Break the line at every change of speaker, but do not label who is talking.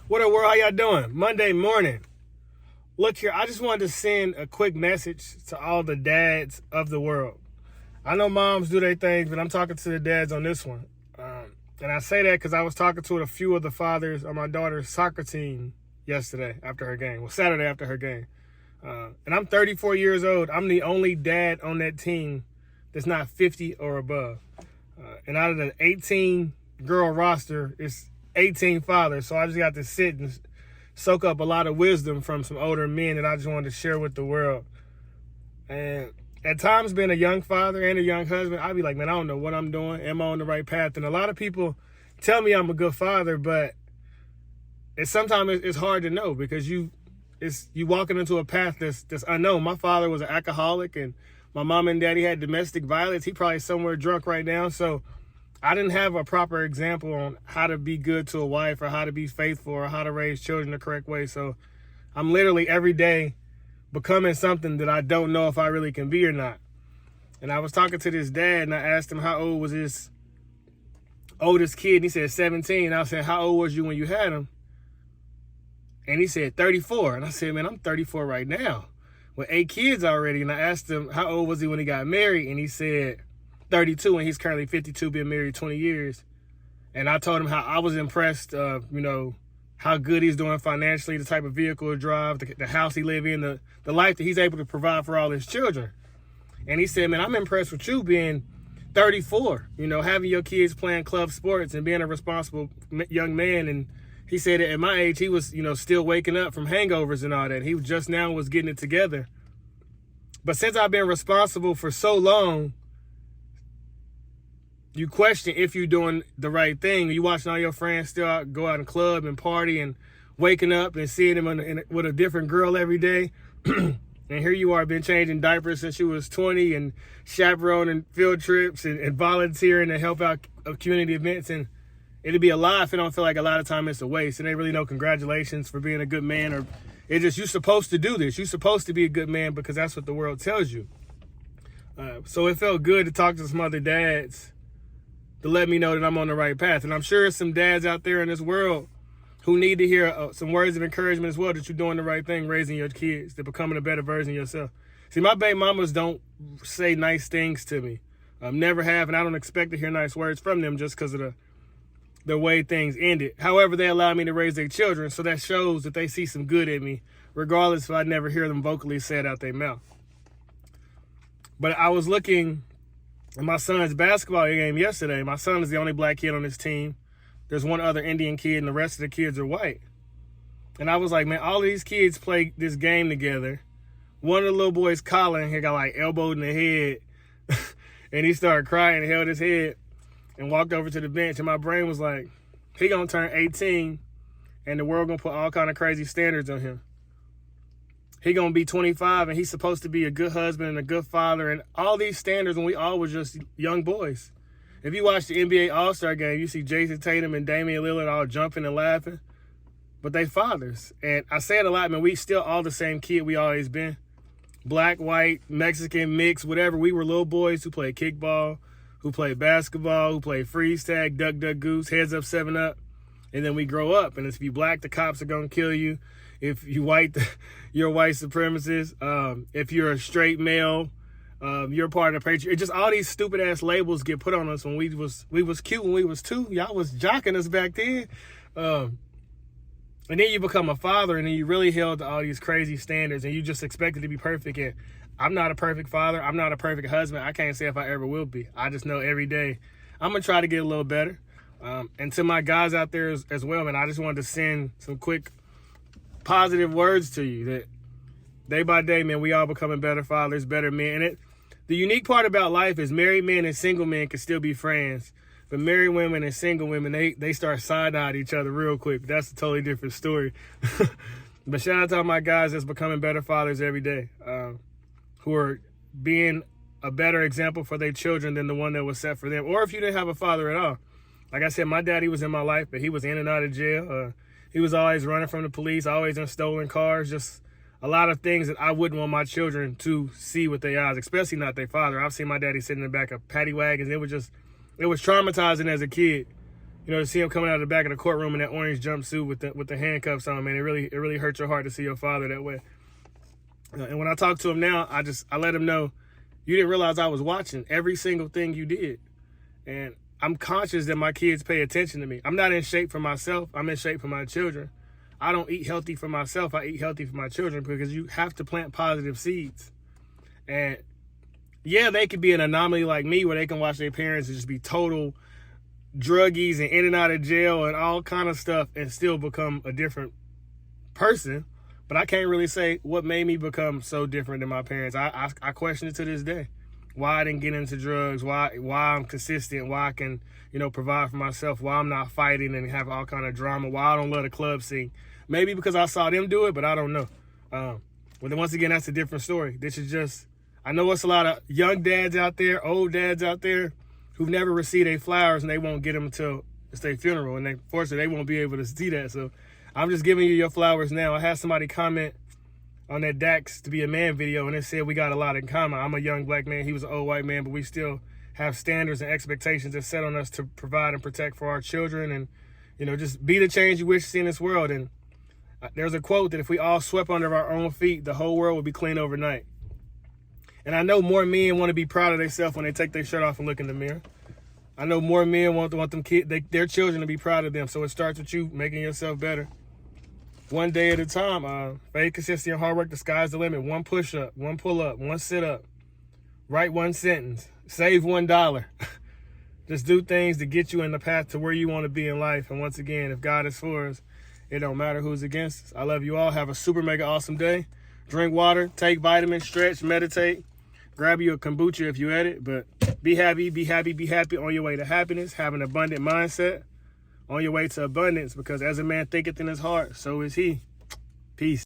What up, world? How y'all doing? Monday morning. Look here, I just wanted to send a quick message to all the dads of the world. I know moms do their things, but I'm talking to the dads on this one. And I say that because I was talking to a few of the fathers on my daughter's soccer team yesterday after her game. Well, Saturday after her game. And I'm 34 years old. I'm the only dad on that team that's not 50 or above. And out of the 18 girl roster, it's 18 fathers. So I just got to sit and soak up a lot of wisdom from some older men that I just wanted to share with the world. And at times, being a young father and a young husband, I'd be like, man, I don't know what I'm doing. Am I on the right path? And a lot of people tell me I'm a good father, but sometimes it's hard to know because you walking into a path that's unknown. My father was an alcoholic, and my mom and daddy had domestic violence. He probably somewhere drunk right now. So I didn't have a proper example on how to be good to a wife or how to be faithful or how to raise children the correct way. So I'm literally every day becoming something that I don't know if I really can be or not. And I was talking to this dad, and I asked him how old was his oldest kid. And he said 17. And I said, how old was you when you had him? And he said 34. And I said, man, I'm 34 right now with 8 kids already. And I asked him how old was he when he got married, and he said 32, and he's currently 52, been married 20 years. And I told him how I was impressed, how good he's doing financially, the type of vehicle he drives, the house he live in, the life that he's able to provide for all his children. And he said, man, I'm impressed with you being 34, having your kids playing club sports and being a responsible young man. And he said that at my age, he was, still waking up from hangovers and all that. He just now was getting it together. But since I've been responsible for so long, you question if you're doing the right thing. You watching all your friends still go out and club and party and waking up and seeing them with a different girl every day. And here you are, been changing diapers since you was 20 and chaperoning field trips and volunteering to help out community events. And it'd be a lie if it don't feel like a lot of time it's a waste. And they really know congratulations for being a good man, or it's just you're supposed to do this. You're supposed to be a good man because that's what the world tells you. So it felt good to talk to some other dads to let me know that I'm on the right path. And I'm sure there's some dads out there in this world who need to hear some words of encouragement as well, that you're doing the right thing, raising your kids, they're becoming a better version of yourself. See, my baby mamas don't say nice things to me. Never have, and I don't expect to hear nice words from them just because of the way things ended. However, they allow me to raise their children, so that shows that they see some good in me, regardless if I never hear them vocally say it out their mouth. But I was looking at my son's basketball game yesterday. My son is the only black kid on his team. There's one other Indian kid, and the rest of the kids are white. And I was like, man, all of these kids play this game together. One of the little boys, Colin, he got like elbowed in the head. And he started crying and held his head and walked over to the bench. And my brain was like, he gonna turn 18 and the world gonna put all kind of crazy standards on him. He gonna be 25 and he's supposed to be a good husband and a good father and all these standards when we all were just young boys. If you watch the NBA All-Star game, you see Jason Tatum and Damian Lillard all jumping and laughing, but they fathers. And I say it a lot, man, we still all the same kid we always been. Black, white, Mexican, mixed, whatever. We were little boys who played kickball, who played basketball, who played freeze tag, duck, duck, goose, heads up, 7-up. And then we grow up. And if you black, the cops are going to kill you. If you white, you're a white supremacist. If you're a straight male, you're part of the patriot. Just all these stupid ass labels get put on us when we was cute when we was 2. Y'all was jocking us back then. And then you become a father, and then you really held to all these crazy standards, and you just expected to be perfect. And I'm not a perfect father. I'm not a perfect husband. I can't say if I ever will be. I just know every day I'm going to try to get a little better. And to my guys out there as well, man, I just wanted to send some quick positive words to you that day by day, man, we all becoming better fathers, better men. And the unique part about life is married men and single men can still be friends. But married women and single women, they start side-eyeing each other real quick. That's a totally different story. But shout out to all my guys that's becoming better fathers every day, who are being a better example for their children than the one that was set for them. Or if you didn't have a father at all. Like I said, my daddy was in my life, but he was in and out of jail. He was always running from the police, always in stolen cars, just a lot of things that I wouldn't want my children to see with their eyes, especially not their father. I've seen my daddy sitting in the back of paddy wagons. It was traumatizing as a kid, you know, to see him coming out of the back of the courtroom in that orange jumpsuit with the handcuffs on, man, it really hurts your heart to see your father that way. And when I talk to him now, I let him know, you didn't realize I was watching every single thing you did. And I'm conscious that my kids pay attention to me. I'm not in shape for myself. I'm in shape for my children. I don't eat healthy for myself. I eat healthy for my children, because you have to plant positive seeds. And yeah, they could be an anomaly like me, where they can watch their parents and just be total druggies and in and out of jail and all kind of stuff and still become a different person. But I can't really say what made me become so different than my parents. I question it to this day. Why I didn't get into drugs, why I'm consistent, why I can, you know, provide for myself, why I'm not fighting and have all kind of drama, why I don't love the club scene. Maybe because I saw them do it, but I don't know. Well, then once again, that's a different story. This is just, I know it's a lot of young dads out there, old dads out there, who've never received their flowers, and they won't get them until it's their funeral, and fortunately they won't be able to see that. So I'm just giving you your flowers now. I had somebody comment on that Dax to be a man video, and it said we got a lot in common. I'm a young black man, he was an old white man, but we still have standards and expectations that set on us to provide and protect for our children, and, you know, just be the change you wish to see in this world. And there's a quote that if we all swept under our own feet, the whole world would be clean overnight. And I know more men want to be proud of themselves when they take their shirt off and look in the mirror. I know more men want them their children to be proud of them. So it starts with you making yourself better. One day at a time. Faith, consistency, and hard work, the sky's the limit. One push-up, one pull-up, one sit-up. Write one sentence. Save $1. Just do things to get you in the path to where you want to be in life. And once again, if God is for us, it don't matter who's against us. I love you all. Have a super mega awesome day. Drink water, take vitamins, stretch, meditate. Grab you a kombucha if you at it. But be happy, be happy, be happy on your way to happiness. Have an abundant mindset on your way to abundance, because as a man thinketh in his heart, so is he. Peace.